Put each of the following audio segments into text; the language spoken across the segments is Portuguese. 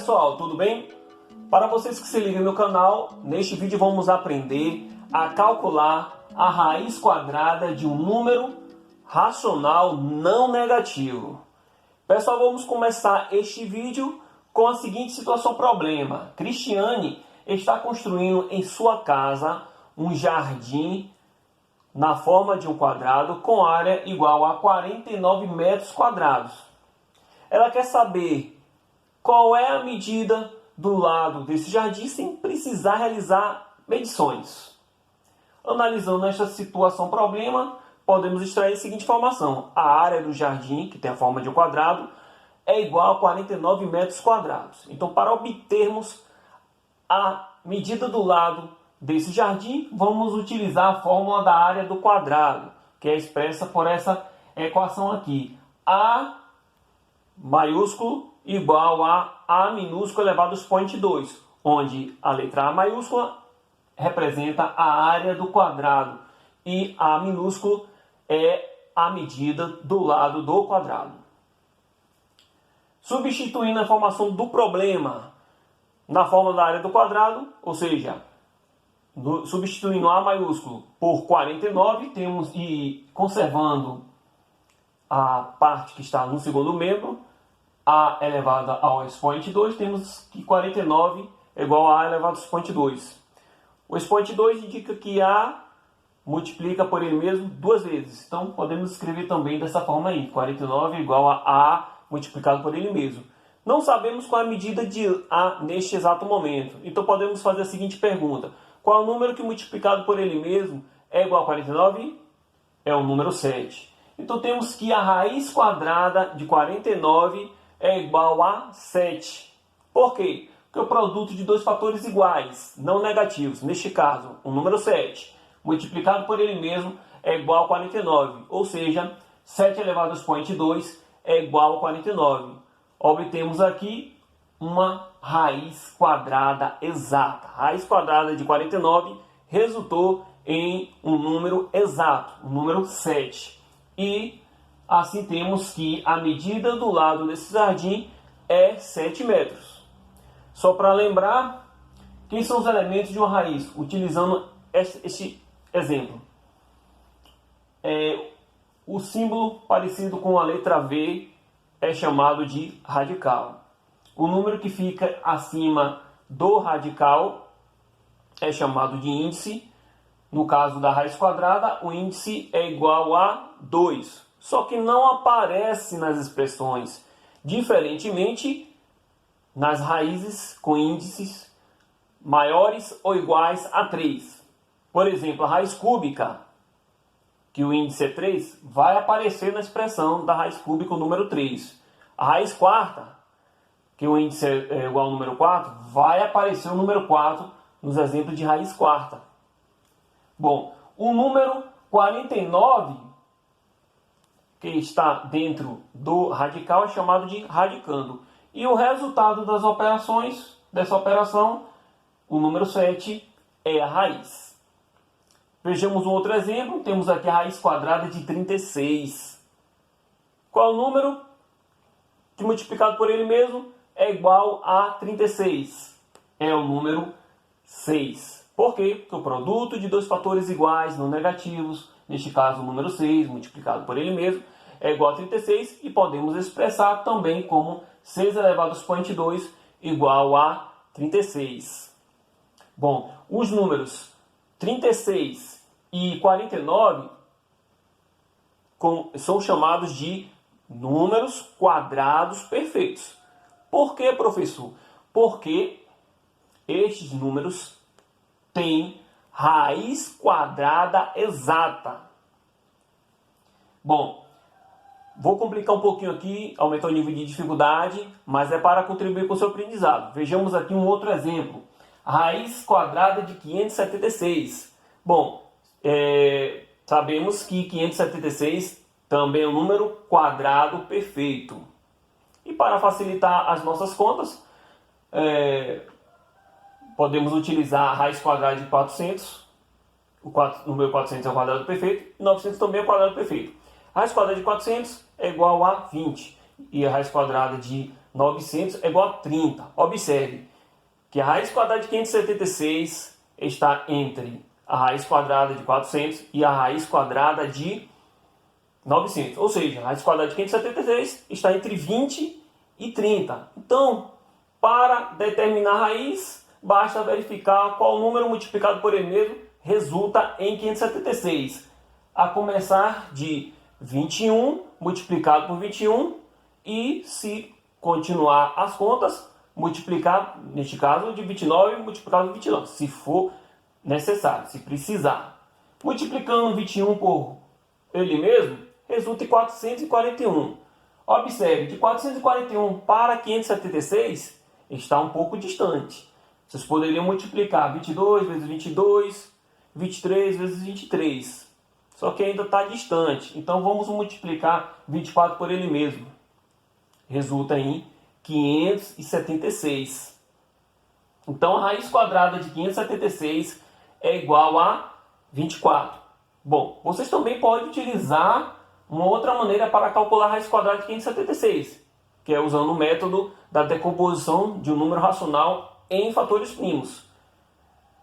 pessoal, tudo bem? Para vocês que se ligam no canal, neste vídeo vamos aprender a calcular a raiz quadrada de um número racional não negativo. Pessoal, vamos começar este vídeo com a seguinte situação problema. Cristiane está construindo em sua casa um jardim na forma de um quadrado com área igual a 49 metros quadrados. Ela quer saber qual é a medida do lado desse jardim sem precisar realizar medições. Analisando esta situação problema, podemos extrair a seguinte informação. A área do jardim, que tem a forma de um quadrado, é igual a 49 metros quadrados. Então, para obtermos a medida do lado desse jardim, vamos utilizar a fórmula da área do quadrado, que é expressa por essa equação aqui. A maiúsculo igual a minúsculo elevado ao expoente 2, onde a letra A maiúscula representa a área do quadrado e A minúsculo é a medida do lado do quadrado. Substituindo a informação do problema na fórmula da área do quadrado, ou seja, substituindo A maiúsculo por 49, temos e conservando a parte que está no segundo membro, A elevado ao expoente 2, temos que 49 é igual a A elevado ao expoente 2. O expoente 2 indica que A multiplica por ele mesmo duas vezes. Então, podemos escrever também dessa forma aí. 49 é igual a A multiplicado por ele mesmo. Não sabemos qual é a medida de A neste exato momento. Então, podemos fazer a seguinte pergunta. Qual é o número que multiplicado por ele mesmo é igual a 49? É o número 7. Então, temos que a raiz quadrada de 49 é igual a 7. Por quê? Porque o produto de dois fatores iguais, não negativos, neste caso, o número 7, multiplicado por ele mesmo, é igual a 49. Ou seja, 7 elevado ao expoente 2 é igual a 49. Obtemos aqui uma raiz quadrada exata. A raiz quadrada de 49 resultou em um número exato, o número 7. E assim temos que a medida do lado desse jardim é 7 metros. Só para lembrar, quem são os elementos de uma raiz? Utilizando este exemplo. O símbolo parecido com a letra V é chamado de radical. O número que fica acima do radical é chamado de índice. No caso da raiz quadrada, o índice é igual a 2. Só que não aparece nas expressões, diferentemente nas raízes com índices maiores ou iguais a 3. Por exemplo, a raiz cúbica, que o índice é 3, vai aparecer na expressão da raiz cúbica o número 3. A raiz quarta, que o índice é igual ao número 4, vai aparecer o número 4 nos exemplos de raiz quarta. Bom, o número 49, que está dentro do radical, é chamado de radicando. E o resultado das operações, dessa operação, o número 7, é a raiz. Vejamos um outro exemplo. Temos aqui a raiz quadrada de 36. Qual é o número que multiplicado por ele mesmo é igual a 36? É o número 6. Por quê? Porque o produto de dois fatores iguais, não negativos, neste caso o número 6, multiplicado por ele mesmo, é igual a 36 e podemos expressar também como 6 elevado ao expoente 2 igual a 36. Bom, os números 36 e 49 são chamados de números quadrados perfeitos. Por quê, professor? Porque estes números têm raiz quadrada exata. Bom, vou complicar um pouquinho aqui, aumentar o nível de dificuldade, mas é para contribuir com o seu aprendizado. Vejamos aqui um outro exemplo. A raiz quadrada de 576. Bom, sabemos que 576 também é um número quadrado perfeito. E para facilitar as nossas contas, podemos utilizar a raiz quadrada de 400. O número 400 é o quadrado perfeito. E 900 também é o quadrado perfeito. A raiz quadrada de 400 é igual a 20. E a raiz quadrada de 900 é igual a 30. Observe que a raiz quadrada de 576 está entre a raiz quadrada de 400 e a raiz quadrada de 900. Ou seja, a raiz quadrada de 576 está entre 20 e 30. Então, para determinar a raiz, basta verificar qual número multiplicado por ele mesmo resulta em 576. A começar de 21 multiplicado por 21 e, se continuar as contas, multiplicar, neste caso, de 29 multiplicado por 29, se for necessário, se precisar. Multiplicando 21 por ele mesmo, resulta em 441. Observe, de 441 para 576 está um pouco distante. Vocês poderiam multiplicar 22 vezes 22, 23 vezes 23. Só que ainda está distante. Então vamos multiplicar 24 por ele mesmo. Resulta em 576. Então a raiz quadrada de 576 é igual a 24. Bom, vocês também podem utilizar uma outra maneira para calcular a raiz quadrada de 576, que é usando o método da decomposição de um número racional em fatores primos.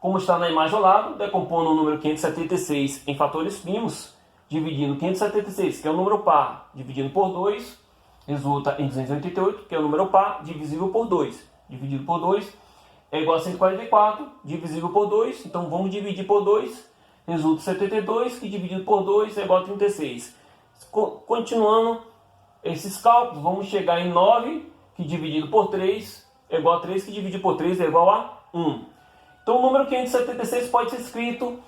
Como está na imagem ao lado, decompondo o número 576 em fatores primos, dividindo 576, que é o número par, dividido por 2, resulta em 288, que é o número par, divisível por 2. Dividido por 2 é igual a 144, divisível por 2, então vamos dividir por 2, resulta 72, que dividido por 2 é igual a 36. Continuando esses cálculos, vamos chegar em 9, que dividido por 3 é igual a 3, que dividido por 3 é igual a 1. Então o número 576 pode ser escrito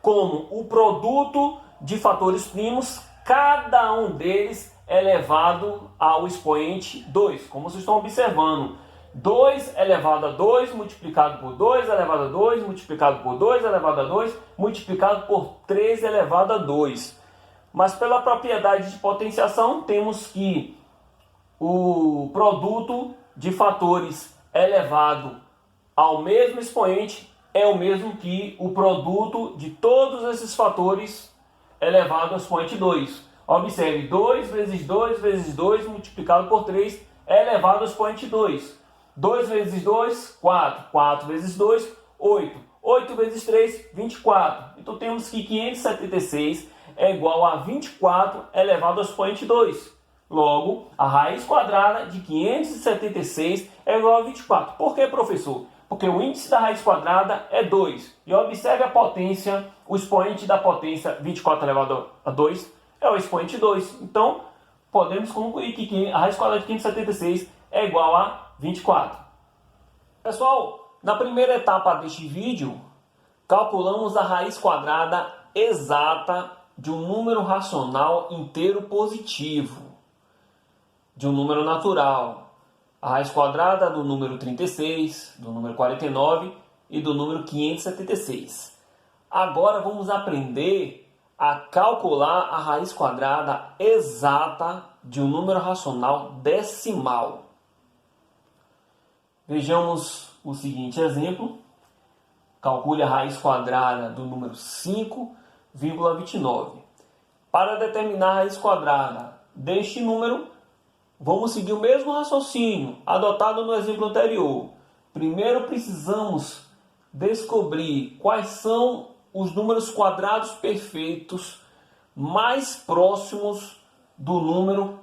como o produto de fatores primos, cada um deles elevado ao expoente 2. Como vocês estão observando, 2 elevado a 2 multiplicado por 2 elevado a 2 multiplicado por 2 elevado a 2 multiplicado por 3 elevado a 2. Mas pela propriedade de potenciação, temos que o produto de fatores elevado ao mesmo expoente é o mesmo que o produto de todos esses fatores elevado ao expoente 2. Observe, 2 vezes 2 vezes 2 multiplicado por 3 é elevado ao expoente 2. 2 vezes 2, 4. 4 vezes 2, 8. 8 vezes 3, 24. Então temos que 576 é igual a 24 elevado ao expoente 2. Logo, a raiz quadrada de 576 é igual a 24. Por que, professor? Porque o índice da raiz quadrada é 2. E observe a potência, o expoente da potência 24 elevado a 2 é o expoente 2. Então, podemos concluir que a raiz quadrada de 576 é igual a 24. Pessoal, na primeira etapa deste vídeo, calculamos a raiz quadrada exata de um número racional inteiro positivo, de um número natural. A raiz quadrada do número 36, do número 49 e do número 576. Agora vamos aprender a calcular a raiz quadrada exata de um número racional decimal. Vejamos o seguinte exemplo. Calcule a raiz quadrada do número 5,29. Para determinar a raiz quadrada deste número, vamos seguir o mesmo raciocínio adotado no exemplo anterior. Primeiro precisamos descobrir quais são os números quadrados perfeitos mais próximos do número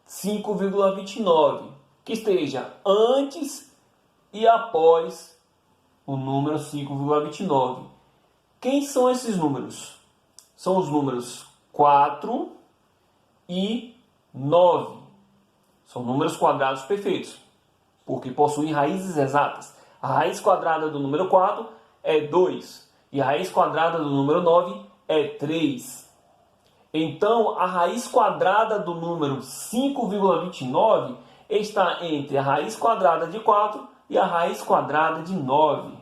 5,29, que esteja antes e após o número 5,29. Quem são esses números? São os números 4 e 9. São números quadrados perfeitos, porque possuem raízes exatas. A raiz quadrada do número 4 é 2 e a raiz quadrada do número 9 é 3. Então, a raiz quadrada do número 5,29 está entre a raiz quadrada de 4 e a raiz quadrada de 9.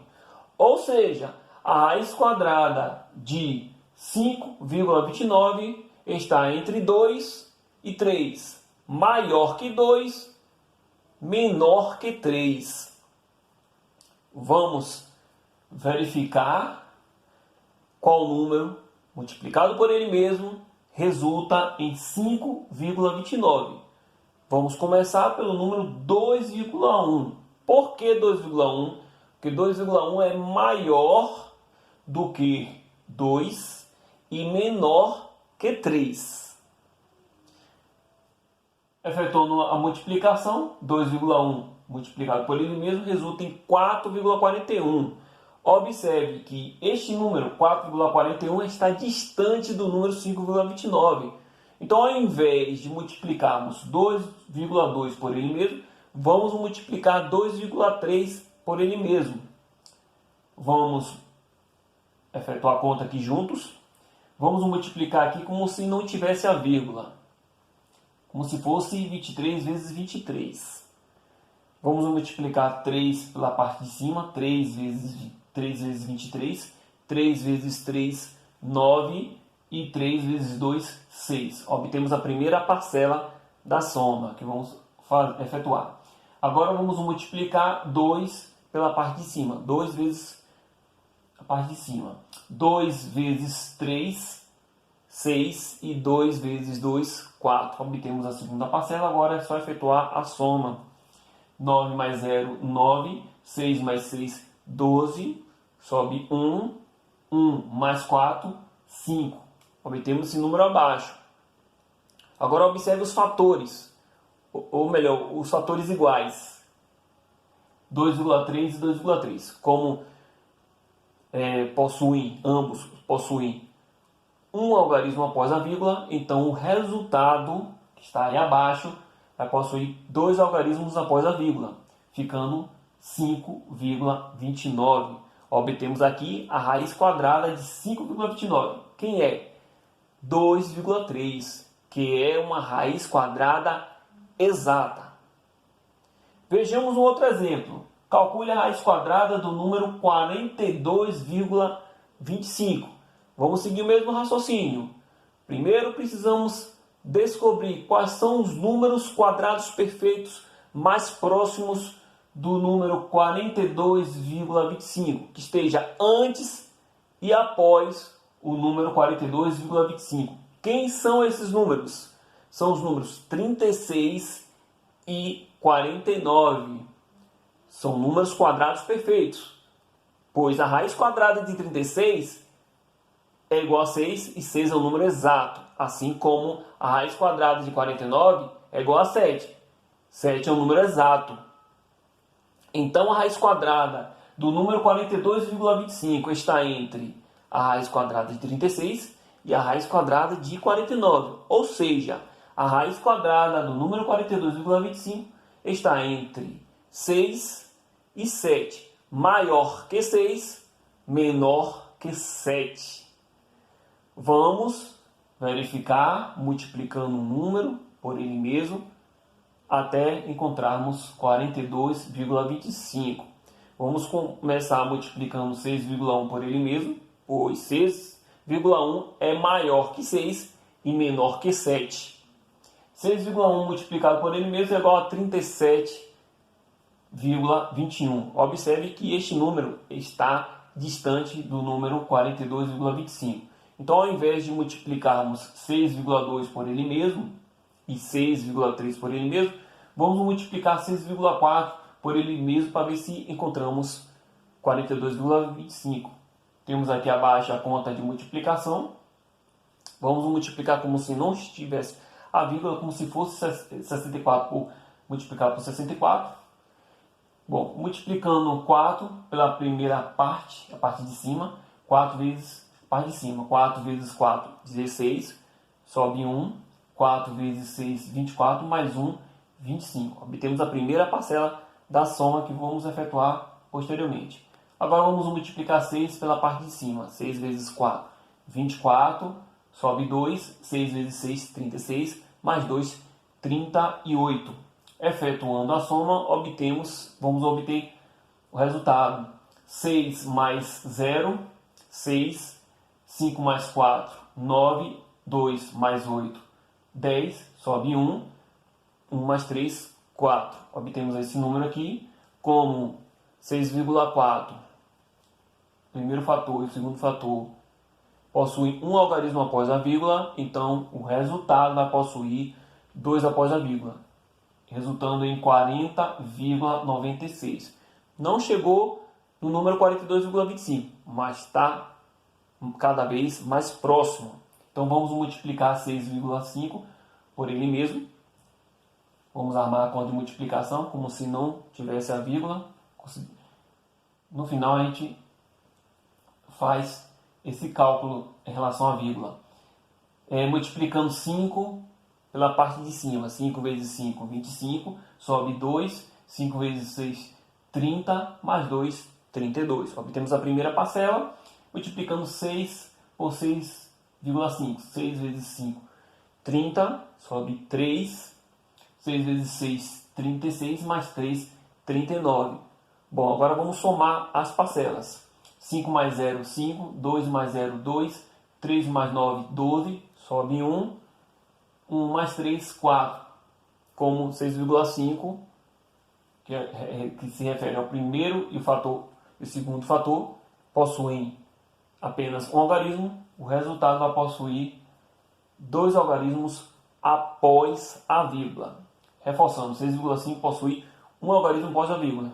Ou seja, a raiz quadrada de 5,29 está entre 2 e 3. Maior que 2, menor que 3. Vamos verificar qual número multiplicado por ele mesmo resulta em 5,29. Vamos começar pelo número 2,1. Por que 2,1? Porque 2,1 é maior do que 2 e menor que 3. Efetuando a multiplicação, 2,1 multiplicado por ele mesmo resulta em 4,41. Observe que este número 4,41 está distante do número 5,29. Então, ao invés de multiplicarmos 2,2 por ele mesmo, vamos multiplicar 2,3 por ele mesmo. Vamos efetuar a conta aqui juntos. Vamos multiplicar aqui como se não tivesse a vírgula. Como se fosse 23 vezes 23. Vamos multiplicar 3 pela parte de cima. 3 vezes 23. 3 vezes 3, 9. E 3 vezes 2, 6. Obtemos a primeira parcela da soma que vamos efetuar. Agora vamos multiplicar 2 pela parte de cima. 2 vezes a parte de cima. 2 vezes 3, 6. E 2 vezes 2, 4. Obtemos a segunda parcela. Agora é só efetuar a soma. 9 mais 0, 9. 6 mais 6, 12. Sobe 1. 1 mais 4, 5. Obtemos esse número abaixo. Agora observe os fatores, ou melhor, os fatores iguais. 2,3 e 2,3. Como ambos possuem um algarismo após a vírgula, então o resultado, que está aí abaixo, vai possuir 2 algarismos após a vírgula, ficando 5,29. Obtemos aqui a raiz quadrada de 5,29. Quem é? 2,3, que é uma raiz quadrada exata. Vejamos um outro exemplo. Calcule a raiz quadrada do número 42,25. Vamos seguir o mesmo raciocínio. Primeiro precisamos descobrir quais são os números quadrados perfeitos mais próximos do número 42,25, que esteja antes e após o número 42,25. Quem são esses números? São os números 36 e 49. São números quadrados perfeitos, pois a raiz quadrada de 36 é igual a 6 e 6 é um número exato, assim como a raiz quadrada de 49 é igual a 7. 7 é um número exato. Então a raiz quadrada do número 42,25 está entre a raiz quadrada de 36 e a raiz quadrada de 49. Ou seja, a raiz quadrada do número 42,25 está entre 6 e 7. Maior que 6, menor que 7. Vamos verificar multiplicando um número por ele mesmo até encontrarmos 42,25. Vamos começar multiplicando 6,1 por ele mesmo, pois 6,1 é maior que 6 e menor que 7. 6,1 multiplicado por ele mesmo é igual a 37,21. Observe que este número está distante do número 42,25. Então, ao invés de multiplicarmos 6,2 por ele mesmo e 6,3 por ele mesmo, vamos multiplicar 6,4 por ele mesmo para ver se encontramos 42,25. Temos aqui abaixo a conta de multiplicação. Vamos multiplicar como se não estivesse a vírgula, como se fosse 64 multiplicado por 64. Bom, multiplicando 4 pela primeira parte, a parte de cima, 4 vezes a parte de cima. 4 vezes 4, 16, sobe 1. 4 vezes 6, 24, mais 1, 25. Obtemos a primeira parcela da soma que vamos efetuar posteriormente. Agora vamos multiplicar 6 pela parte de cima. 6 vezes 4, 24, sobe 2. 6 vezes 6, 36, mais 2, 38. Efetuando a soma, vamos obter o resultado. 6 mais 0, 6. 5 mais 4, 9. 2 mais 8, 10. Sobe 1. 1 mais 3, 4. Obtemos esse número aqui como 6,4. Primeiro fator e o segundo fator possuem um algarismo após a vírgula, então o resultado vai possuir 2 após a vírgula. resultando em 40,96. Não chegou no número 42,25, mas está cada vez mais próximo. Então vamos multiplicar 6,5 por ele mesmo. Vamos armar a conta de multiplicação como se não tivesse a vírgula. No final a gente faz esse cálculo em relação à vírgula. Multiplicando 5 pela parte de cima. 5 vezes 5, 25. Sobe 2. 5 vezes 6, 30. Mais 2, 32. Obtemos a primeira parcela. Multiplicando 6 por 6,5. 6 vezes 5, 30. Sobe 3. 6 vezes 6, 36. Mais 3, 39. Bom, agora vamos somar as parcelas. 5 mais 0, 5. 2 mais 0, 2. 3 mais 9, 12. Sobe 1. 1 mais 3, 4. Como 6,5, que se refere ao primeiro e o segundo fator, possuem apenas um algarismo, o resultado vai possuir 2 algarismos após a vírgula. Reforçando, 6,5 possui um algarismo após a vírgula.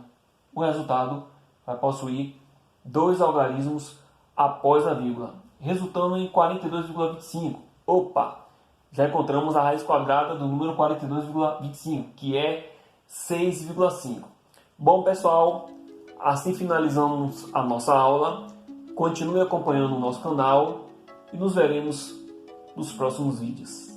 O resultado vai possuir 2 algarismos após a vírgula, resultando em 42,25. Opa! Já encontramos a raiz quadrada do número 42,25, que é 6,5. Bom, pessoal, assim finalizamos a nossa aula. Continue acompanhando o nosso canal e nos veremos nos próximos vídeos.